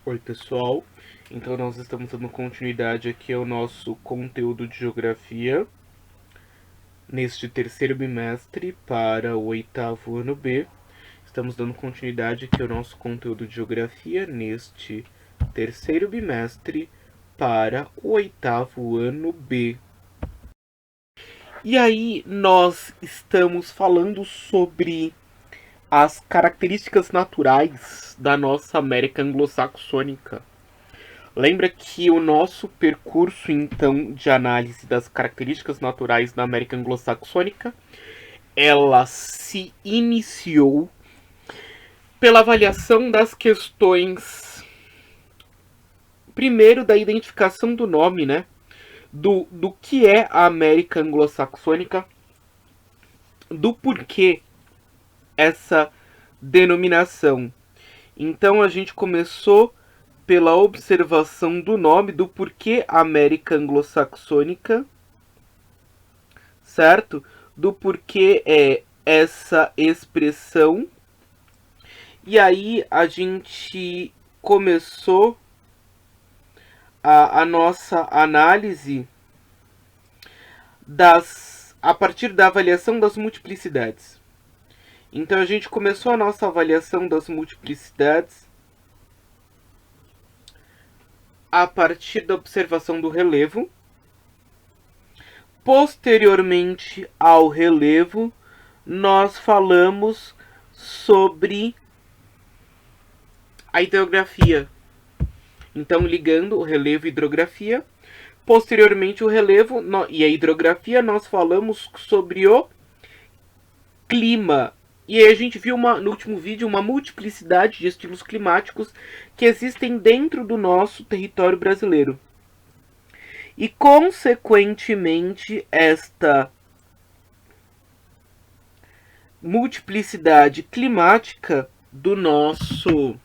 Oi, pessoal. Então, nós estamos dando continuidade aqui ao nosso conteúdo de geografia neste terceiro bimestre para o oitavo ano B. Estamos dando continuidade aqui ao nosso conteúdo de geografia neste terceiro bimestre para o oitavo ano B. E aí, nós estamos falando sobre as características naturais da nossa América anglo-saxônica. Lembra que o nosso percurso, então, de análise das características naturais da América anglo-saxônica, ela se iniciou pela avaliação das questões, primeiro, da identificação do nome, né? Do que é a América anglo-saxônica, do porquê essa denominação. Então, a gente começou pela observação do nome, do porquê América anglo-saxônica, certo? Do porquê essa expressão. E aí a gente começou a nossa análise a partir da avaliação das multiplicidades. Então a gente começou a nossa avaliação das multiplicidades a partir da observação do relevo. Posteriormente ao relevo, nós falamos sobre a hidrografia. Então, ligando o relevo e a hidrografia. Posteriormente, o relevo e a hidrografia, nós falamos sobre o clima. E aí a gente viu no último vídeo uma multiplicidade de estilos climáticos que existem dentro do nosso território brasileiro. E, consequentemente, esta multiplicidade climática do nosso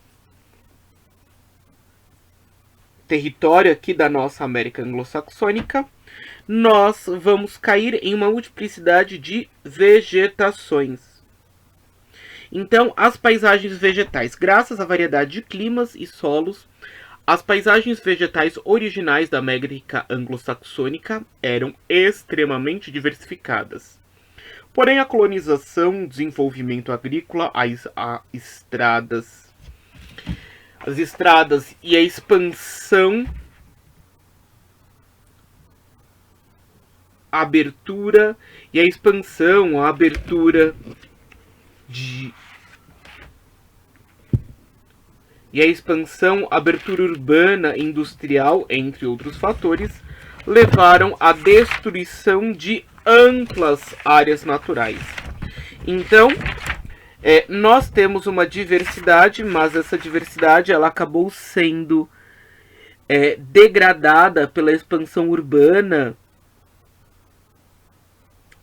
território aqui da nossa América anglo-saxônica, nós vamos cair em uma multiplicidade de vegetações. Então, as paisagens vegetais, graças à variedade de climas e solos, as paisagens vegetais originais da América anglo-saxônica eram extremamente diversificadas. Porém, a colonização, o desenvolvimento agrícola, as estradas e a expansão, a abertura abertura urbana, industrial, entre outros fatores, levaram à destruição de amplas áreas naturais. Então, nós temos uma diversidade, mas essa diversidade ela acabou sendo degradada pela expansão urbana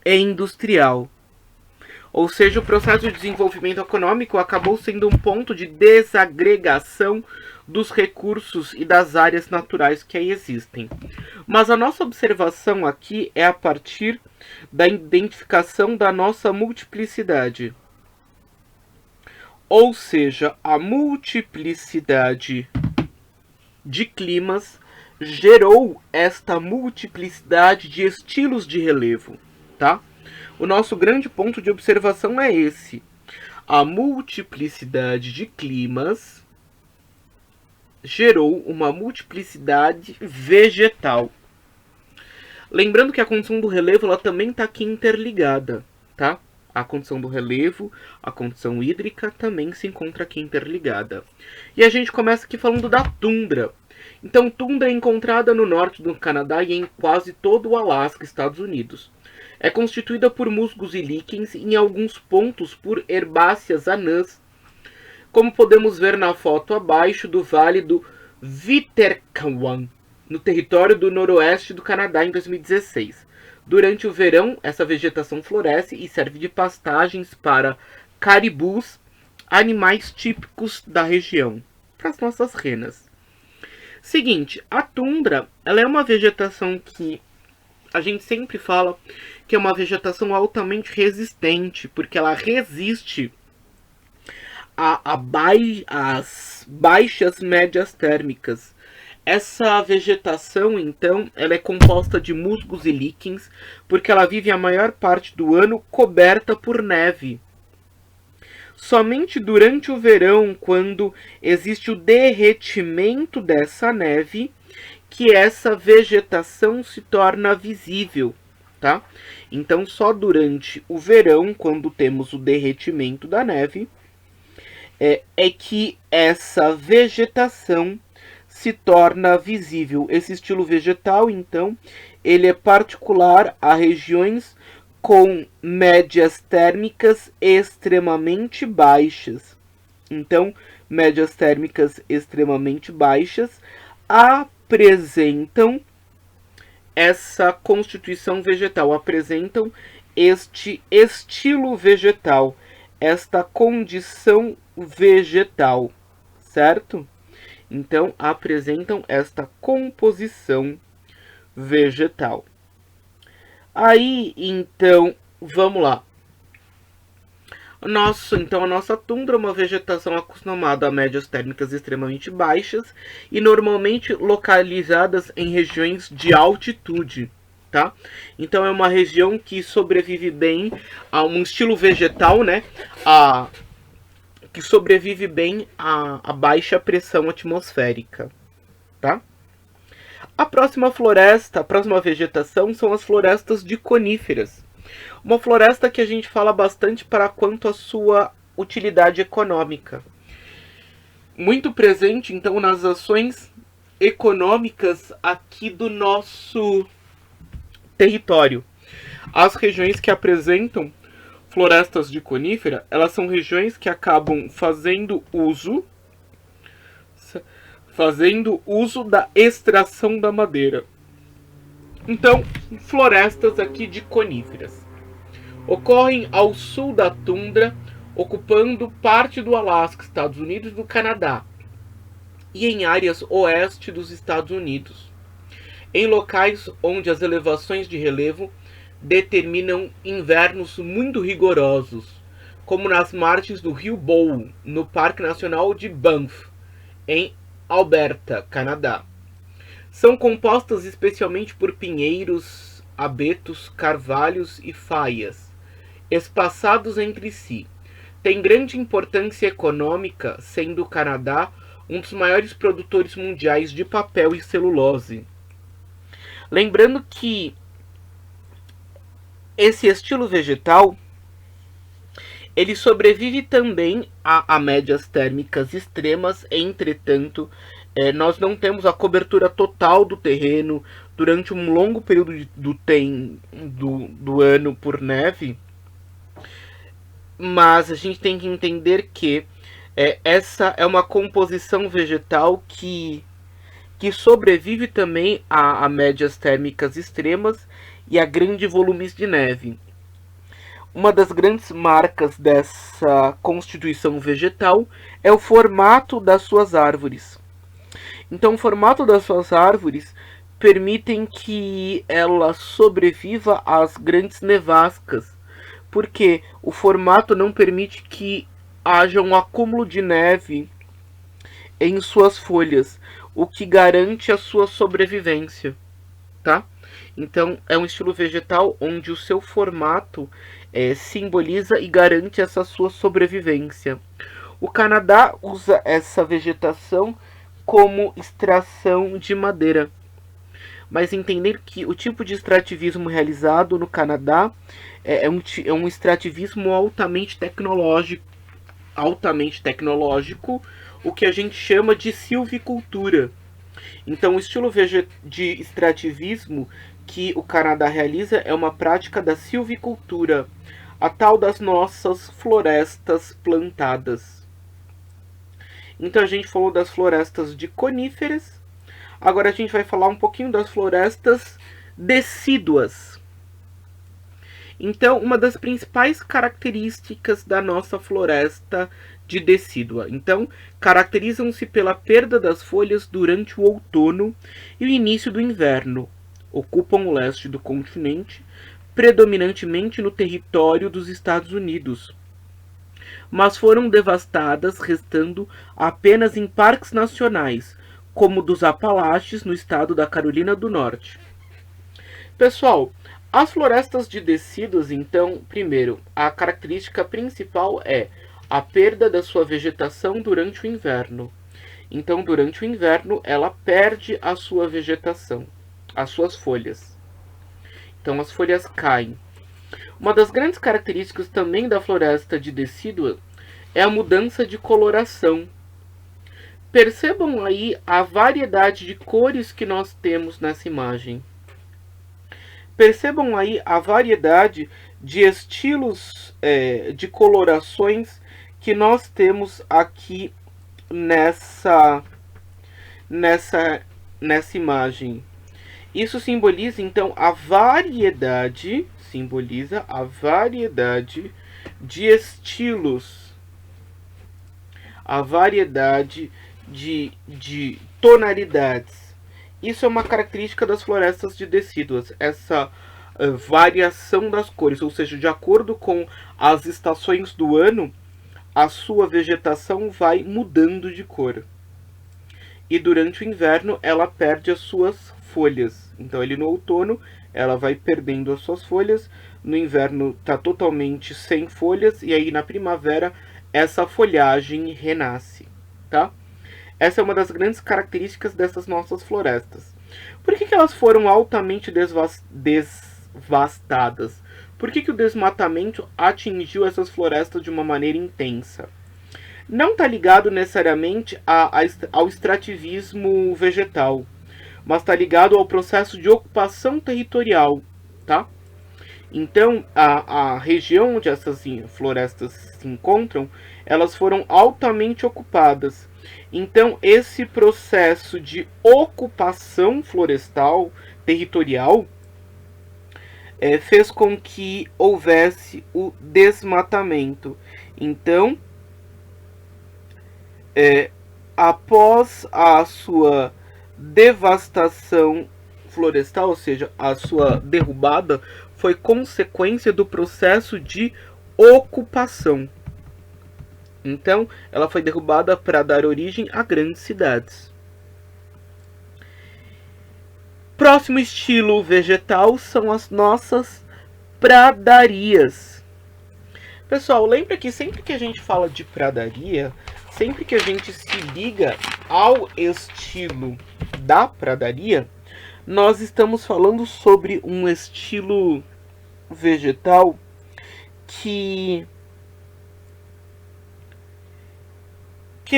e industrial. Ou seja, o processo de desenvolvimento econômico acabou sendo um ponto de desagregação dos recursos e das áreas naturais que aí existem. Mas a nossa observação aqui é a partir da identificação da nossa multiplicidade. Ou seja, a multiplicidade de climas gerou esta multiplicidade de estilos de relevo, tá? O nosso grande ponto de observação é esse. A multiplicidade de climas gerou uma multiplicidade vegetal. Lembrando que a condição do relevo ela também está aqui interligada, tá? A condição do relevo, a condição hídrica também se encontra aqui interligada. E a gente começa aqui falando da tundra. Então, tundra é encontrada no norte do Canadá e em quase todo o Alasca, Estados Unidos. É constituída por musgos e líquens e em alguns pontos por herbáceas anãs, como podemos ver na foto abaixo do Vale do Viterkawan, no território do noroeste do Canadá em 2016. Durante o verão, essa vegetação floresce e serve de pastagens para caribus, animais típicos da região, para as nossas renas. Seguinte, a tundra ela é uma vegetação que a gente sempre fala que é uma vegetação altamente resistente, porque ela resiste as baixas médias térmicas. Essa vegetação, então, ela é composta de musgos e líquens, porque ela vive a maior parte do ano coberta por neve. Somente durante o verão, quando existe o derretimento dessa neve, que essa vegetação se torna visível, tá? Então, só durante o verão, quando temos o derretimento da neve, é que essa vegetação se torna visível. Esse estilo vegetal, então, ele é particular a regiões com médias térmicas extremamente baixas. Então, médias térmicas extremamente baixas apresentam essa constituição vegetal, apresentam este estilo vegetal, esta condição vegetal, certo? Então, apresentam esta composição vegetal. Aí, então, vamos lá. A nossa tundra é uma vegetação acostumada a médias térmicas extremamente baixas e normalmente localizadas em regiões de altitude, tá? Então é uma região que sobrevive bem a um estilo vegetal, né? Que sobrevive bem a baixa pressão atmosférica, tá? A próxima vegetação são as florestas de coníferas. Uma floresta que a gente fala bastante para quanto à sua utilidade econômica. Muito presente, então, nas ações econômicas aqui do nosso território. As regiões que apresentam florestas de conífera, elas são regiões que acabam fazendo uso da extração da madeira. Então, florestas aqui de coníferas ocorrem ao sul da tundra, ocupando parte do Alasca, Estados Unidos e do Canadá, e em áreas oeste dos Estados Unidos, em locais onde as elevações de relevo determinam invernos muito rigorosos, como nas margens do rio Bow, no Parque Nacional de Banff, em Alberta, Canadá. São compostas especialmente por pinheiros, abetos, carvalhos e faias, espaçados entre si. Tem grande importância econômica, sendo o Canadá um dos maiores produtores mundiais de papel e celulose. Lembrando que esse estilo vegetal ele sobrevive também a médias térmicas extremas, entretanto, nós não temos a cobertura total do terreno durante um longo período do ano por neve, mas a gente tem que entender que essa é uma composição vegetal que sobrevive também a médias térmicas extremas e a grandes volumes de neve. Uma das grandes marcas dessa constituição vegetal é o formato das suas árvores. Então, o formato das suas árvores permitem que ela sobreviva às grandes nevascas, porque o formato não permite que haja um acúmulo de neve em suas folhas, o que garante a sua sobrevivência, tá? Então, é um estilo vegetal onde o seu formato simboliza e garante essa sua sobrevivência. O Canadá usa essa vegetação como extração de madeira. Mas entender que o tipo de extrativismo realizado no Canadá é um extrativismo altamente tecnológico, o que a gente chama de silvicultura. Então, o estilo de extrativismo que o Canadá realiza é uma prática da silvicultura, a tal das nossas florestas plantadas. Então, a gente falou das florestas de coníferas. Agora a gente vai falar um pouquinho das florestas decíduas. Então, uma das principais características da nossa floresta de decídua. Então, caracterizam-se pela perda das folhas durante o outono e o início do inverno. Ocupam o leste do continente, predominantemente no território dos Estados Unidos. mas foram devastadas, restando apenas em parques nacionais, como o dos Apalaches, no estado da Carolina do Norte. Pessoal, as florestas de decíduas, então, primeiro, a característica principal é a perda da sua vegetação durante o inverno. Então, durante o inverno, ela perde a sua vegetação, as suas folhas. Então, as folhas caem. Uma das grandes características também da floresta de decídua é a mudança de coloração. Percebam aí a variedade de cores que nós temos nessa imagem. Percebam aí a variedade de estilos de colorações que nós temos aqui nessa imagem. Isso simboliza então a variedade, de estilos, a variedade de tonalidades. Isso é uma característica das florestas de decíduas, essa variação das cores, ou seja, de acordo com as estações do ano, a sua vegetação vai mudando de cor. E durante o inverno ela perde as suas folhas. Então ali no outono ela vai perdendo as suas folhas, no inverno está totalmente sem folhas, e aí na primavera essa folhagem renasce, tá? Essa é uma das grandes características dessas nossas florestas. Por que elas foram altamente devastadas? Por que o desmatamento atingiu essas florestas de uma maneira intensa? Não está ligado necessariamente ao extrativismo vegetal, mas está ligado ao processo de ocupação territorial, tá? Então, a região onde essas florestas se encontram, elas foram altamente ocupadas. Então, esse processo de ocupação florestal territorial fez com que houvesse o desmatamento. Então, após a sua devastação florestal, ou seja, a sua derrubada, foi consequência do processo de ocupação. Então, ela foi derrubada para dar origem a grandes cidades. Próximo estilo vegetal são as nossas pradarias. Pessoal, lembra que sempre que a gente fala de pradaria, sempre que a gente se liga ao estilo da pradaria, nós estamos falando sobre um estilo vegetal que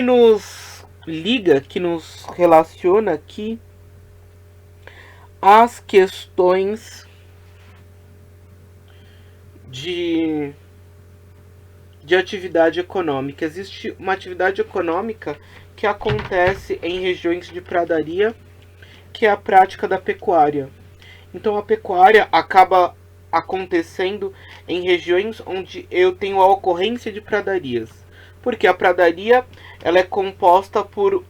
nos liga, que nos relaciona aqui às questões de atividade econômica. Existe uma atividade econômica que acontece em regiões de pradaria, que é a prática da pecuária. Então a pecuária acaba acontecendo em regiões onde eu tenho a ocorrência de pradarias. Porque a pradaria ela é composta por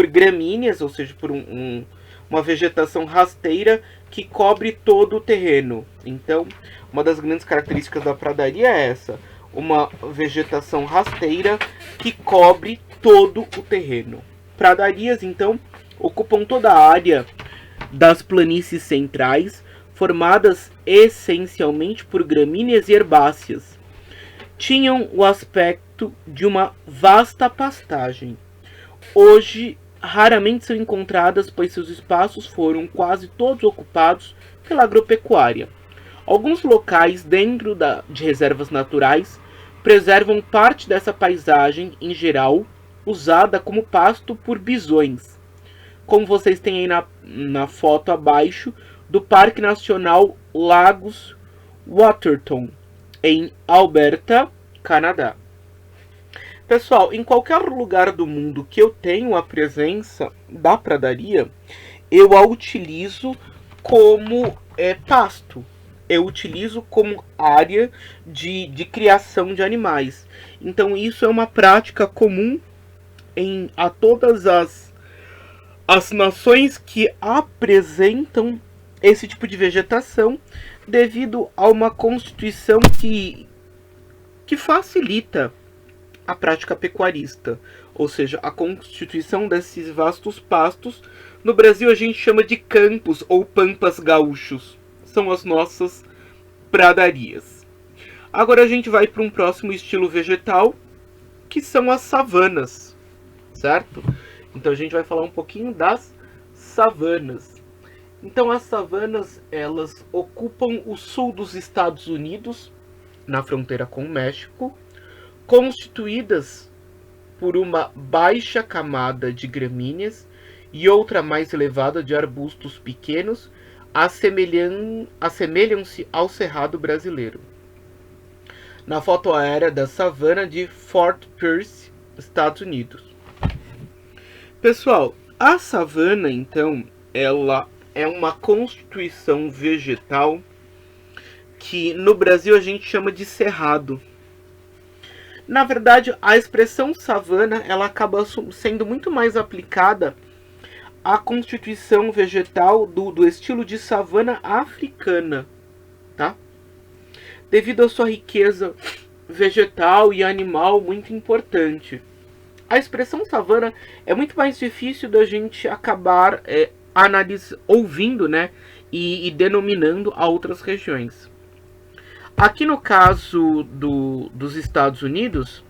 gramíneas, ou seja, por uma vegetação rasteira que cobre todo o terreno. Então, uma das grandes características da pradaria é essa: uma vegetação rasteira que cobre todo o terreno. Pradarias, então, ocupam toda a área das planícies centrais, formadas essencialmente por gramíneas e herbáceas. Tinham o aspecto de uma vasta pastagem. Hoje, raramente são encontradas, pois seus espaços foram quase todos ocupados pela agropecuária. Alguns locais dentro de reservas naturais preservam parte dessa paisagem, em geral, usada como pasto por bisões, como vocês têm aí na foto abaixo, do Parque Nacional Lagos Waterton, em Alberta, Canadá. Pessoal, em qualquer lugar do mundo que eu tenho a presença da pradaria, eu a utilizo como pasto. Eu utilizo como área de criação de animais. Então isso é uma prática comum a todas as nações que apresentam esse tipo de vegetação, devido a uma constituição que que facilita a prática pecuarista, ou seja, a constituição desses vastos pastos. No Brasil a gente chama de campos ou pampas gaúchos, são as nossas pradarias. Agora a gente vai para um próximo estilo vegetal, que são as savanas, certo? Então a gente vai falar um pouquinho das savanas. Então as savanas, elas ocupam o sul dos Estados Unidos, na fronteira com o México, constituídas por uma baixa camada de gramíneas e outra mais elevada de arbustos pequenos, assemelham-se ao cerrado brasileiro. Na foto aérea da savana de Fort Pierce, Estados Unidos. Pessoal, a savana, então, ela é uma constituição vegetal que no Brasil a gente chama de cerrado. Na verdade, a expressão savana, ela acaba sendo muito mais aplicada à constituição vegetal do estilo de savana africana, tá? Devido à sua riqueza vegetal e animal muito importante. A expressão savana é muito mais difícil da gente acabar ouvindo, né, e denominando a outras regiões. Aqui no caso dos Estados Unidos,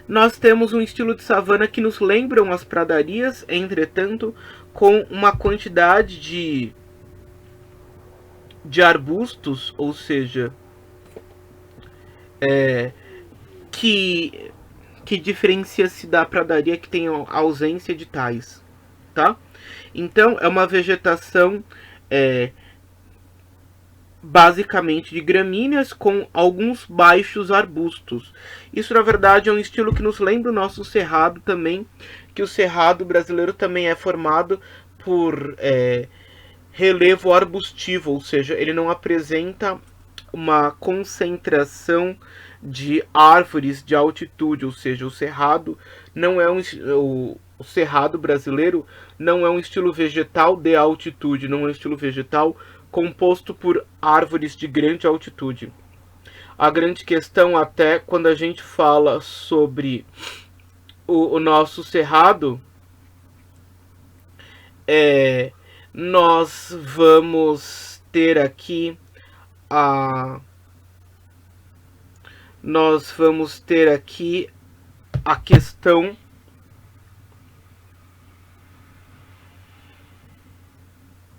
nós temos um estilo de savana que nos lembram as pradarias, entretanto, com uma quantidade de arbustos, ou seja, que diferencia-se da pradaria que tem a ausência de tais, tá? Então, é uma vegetação basicamente de gramíneas com alguns baixos arbustos. Isso, na verdade, é um estilo que nos lembra o nosso cerrado também, que o cerrado brasileiro também é formado por relevo arbustivo, ou seja, ele não apresenta uma concentração de árvores de altitude, ou seja, o cerrado não é o cerrado brasileiro não é um estilo vegetal de altitude, não é um estilo vegetal composto por árvores de grande altitude. A grande questão, até quando a gente fala sobre o nosso cerrado, nós vamos ter aqui a questão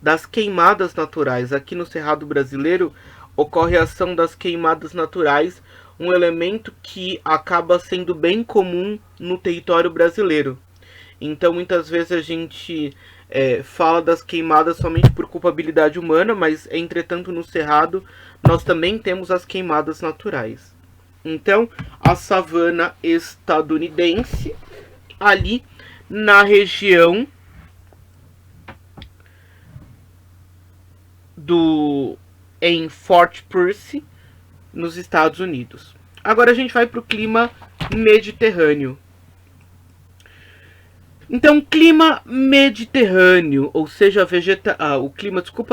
das queimadas naturais. Aqui no Cerrado brasileiro ocorre a ação das queimadas naturais, um elemento que acaba sendo bem comum no território brasileiro. Então muitas vezes a gente fala das queimadas somente por culpabilidade humana, mas entretanto no Cerrado nós também temos as queimadas naturais. Então a savana estadunidense, ali na região em Fort Pierce, nos Estados Unidos. Agora a gente vai para o clima mediterrâneo. Então, clima mediterrâneo, ou seja, a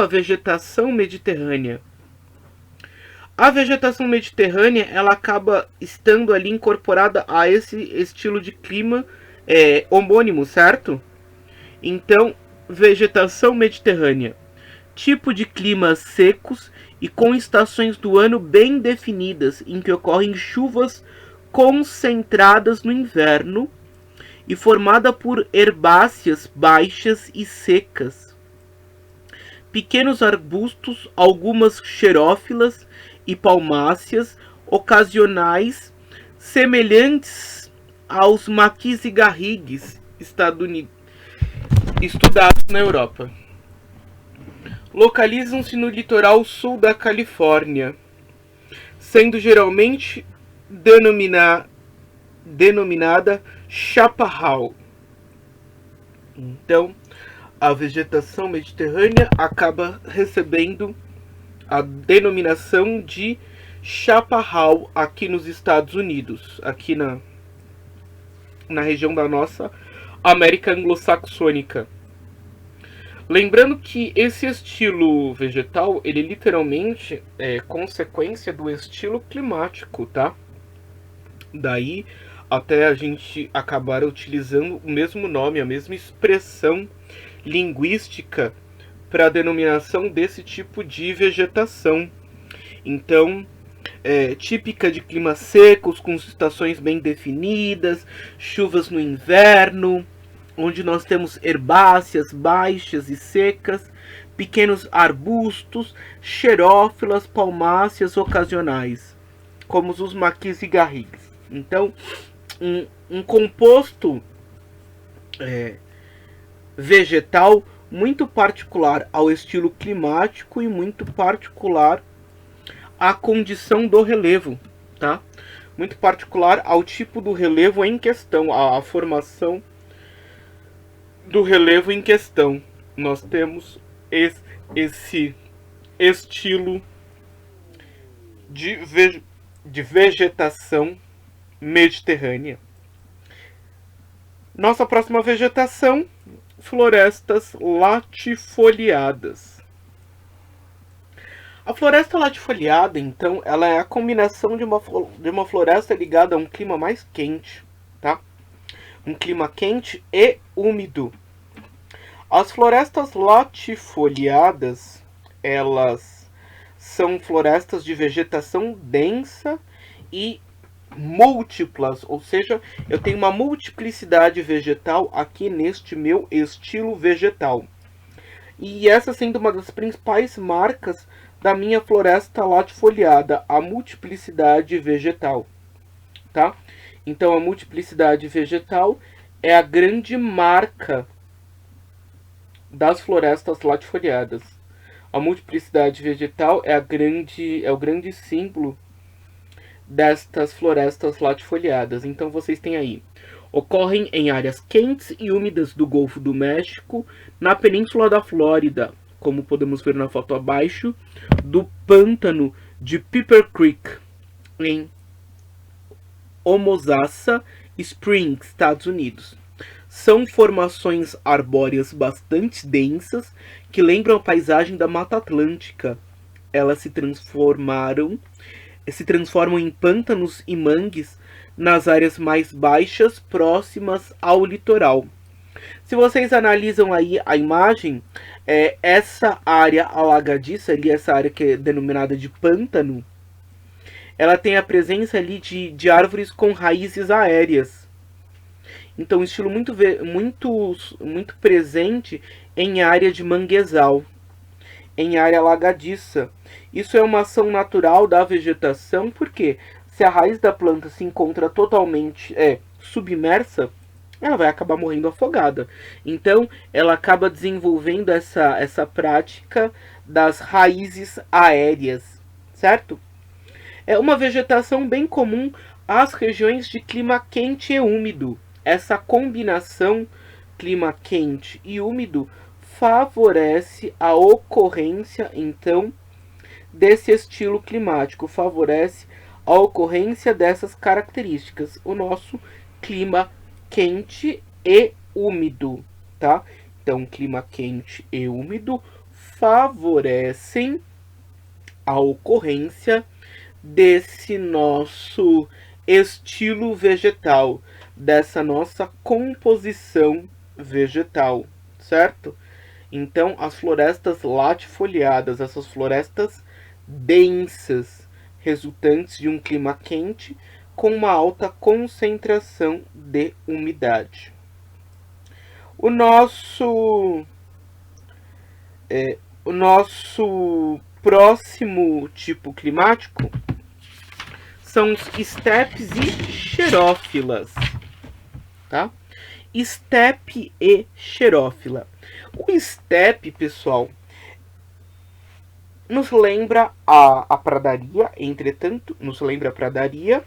vegetação mediterrânea. A vegetação mediterrânea, ela acaba estando ali incorporada a esse estilo de clima homônimo, certo? Então, vegetação mediterrânea. Tipo de climas secos e com estações do ano bem definidas, em que ocorrem chuvas concentradas no inverno e formada por herbáceas baixas e secas. Pequenos arbustos, algumas xerófilas e palmáceas ocasionais, semelhantes aos maquis e garrigues estudados na Europa. Localizam-se no litoral sul da Califórnia, sendo geralmente denominada chaparral. Então, a vegetação mediterrânea acaba recebendo a denominação de chaparral aqui nos Estados Unidos, aqui na região da nossa América anglo-saxônica. Lembrando que esse estilo vegetal, ele literalmente é consequência do estilo climático, tá? Daí até a gente acabar utilizando o mesmo nome, a mesma expressão linguística para a denominação desse tipo de vegetação. Então, típica de climas secos, com estações bem definidas, chuvas no inverno, onde nós temos herbáceas baixas e secas, pequenos arbustos, xerófilas, palmáceas ocasionais, como os maquis e garrigues. Então, um composto vegetal muito particular ao estilo climático e muito particular à condição do relevo, tá? Muito particular ao tipo do relevo em questão, à formação do relevo em questão. Nós temos esse estilo de vegetação mediterrânea. Nossa próxima vegetação, florestas latifoliadas. A floresta latifoliada, então, ela é a combinação de uma floresta ligada a um clima mais quente, tá? Um clima quente e úmido. As florestas latifoliadas, elas são florestas de vegetação densa e múltiplas, ou seja, eu tenho uma multiplicidade vegetal aqui neste meu estilo vegetal. E essa sendo uma das principais marcas da minha floresta latifoliada, a multiplicidade vegetal, tá? Então a multiplicidade vegetal é a grande marca das florestas latifoliadas. A multiplicidade vegetal é o grande símbolo destas florestas latifoliadas. Então vocês têm aí: ocorrem em áreas quentes e úmidas do Golfo do México, na península da Flórida, como podemos ver na foto abaixo, do pântano de Pepper Creek, em Homosassa Springs, Estados Unidos. São formações arbóreas bastante densas que lembram a paisagem da Mata Atlântica. Elas se transformam em pântanos e mangues nas áreas mais baixas próximas ao litoral. Se vocês analisam aí a imagem, essa área alagadiça ali, essa área que é denominada de pântano, ela tem a presença ali de árvores com raízes aéreas. Então, um estilo muito presente em área de manguezal, em área alagadiça. Isso é uma ação natural da vegetação, porque se a raiz da planta se encontra totalmente submersa, ela vai acabar morrendo afogada. Então, ela acaba desenvolvendo essa prática das raízes aéreas, certo? É uma vegetação bem comum às regiões de clima quente e úmido. Essa combinação clima quente e úmido favorece a ocorrência, então, desse estilo climático, favorece a ocorrência dessas características, o nosso clima quente e úmido, tá? Então, clima quente e úmido favorecem a ocorrência desse nosso estilo vegetal, dessa nossa composição vegetal, certo? Então, as florestas latifoliadas, essas florestas densas, resultantes de um clima quente com uma alta concentração de umidade. O nosso próximo tipo climático são os estepes e xerófilas, tá? Estepe e xerófila. O estepe, pessoal, nos lembra a pradaria, entretanto, nos lembra a pradaria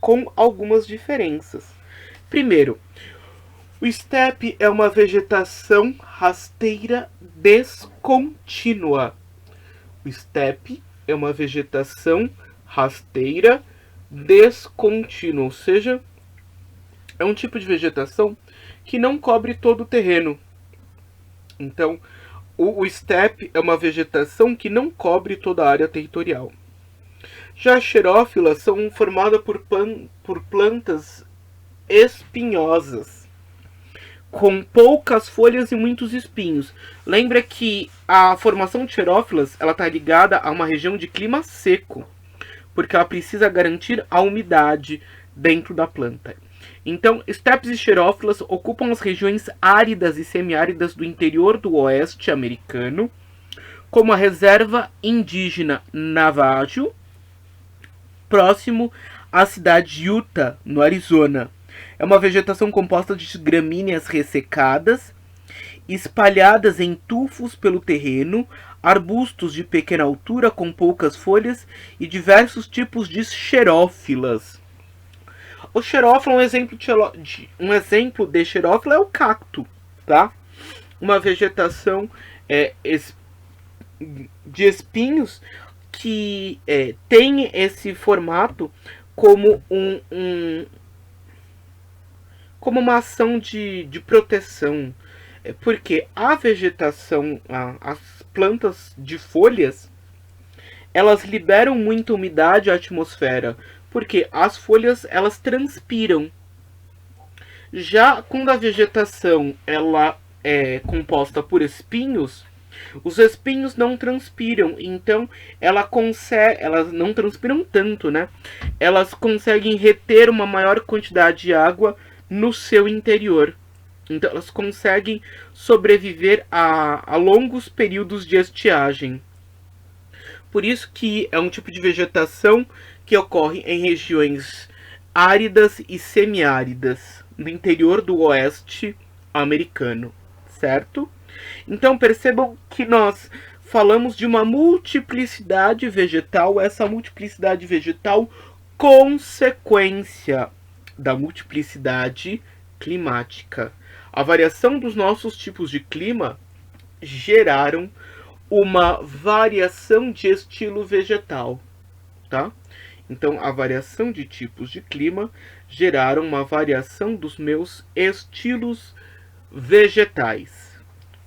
com algumas diferenças. Primeiro, o estepe é uma vegetação rasteira descontínua. O estepe é uma vegetação rasteira descontínua, ou seja, é um tipo de vegetação que não cobre todo o terreno. Então, O steppe é uma vegetação que não cobre toda a área territorial. Já as xerófilas são formadas por plantas espinhosas, com poucas folhas e muitos espinhos. Lembra que a formação de xerófilas está ligada a uma região de clima seco, porque ela precisa garantir a umidade dentro da planta. Então, steppes e xerófilas ocupam as regiões áridas e semiáridas do interior do oeste americano, como a reserva indígena Navajo, próximo à cidade de Utah, no Arizona. É uma vegetação composta de gramíneas ressecadas, espalhadas em tufos pelo terreno, arbustos de pequena altura com poucas folhas e diversos tipos de xerófilas. O xerófilo, um exemplo de xerófila é o cacto, tá? Uma vegetação de espinhos que tem esse formato como como uma ação de proteção. Porque a vegetação, as plantas de folhas, elas liberam muita umidade à atmosfera, porque as folhas elas transpiram. Já quando a vegetação ela é composta por espinhos, os espinhos não transpiram, então elas não transpiram tanto, né? Elas conseguem reter uma maior quantidade de água no seu interior. Então elas conseguem sobreviver a longos períodos de estiagem. Por isso que é um tipo de vegetação que ocorre em regiões áridas e semiáridas no interior do oeste americano, certo? Então percebam que nós falamos de uma multiplicidade vegetal, essa multiplicidade vegetal consequência da multiplicidade climática. A variação dos nossos tipos de clima geraram uma variação de estilo vegetal, tá? Então, a variação de tipos de clima geraram uma variação dos meus estilos vegetais.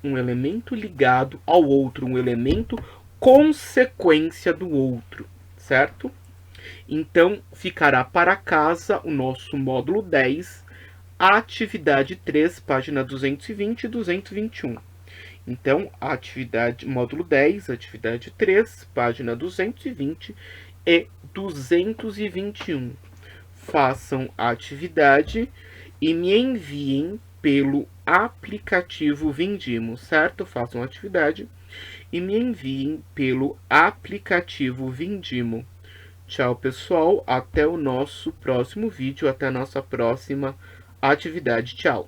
Um elemento ligado ao outro, um elemento consequência do outro, certo? Então, ficará para casa o nosso módulo 10, atividade 3, página 220 e 221. Então, a atividade módulo 10, atividade 3, página 220 e 221. Façam a atividade e me enviem pelo aplicativo Vindimo, certo? Façam a atividade e me enviem pelo aplicativo Vindimo. Tchau, pessoal. Até o nosso próximo vídeo, até a nossa próxima atividade. Tchau.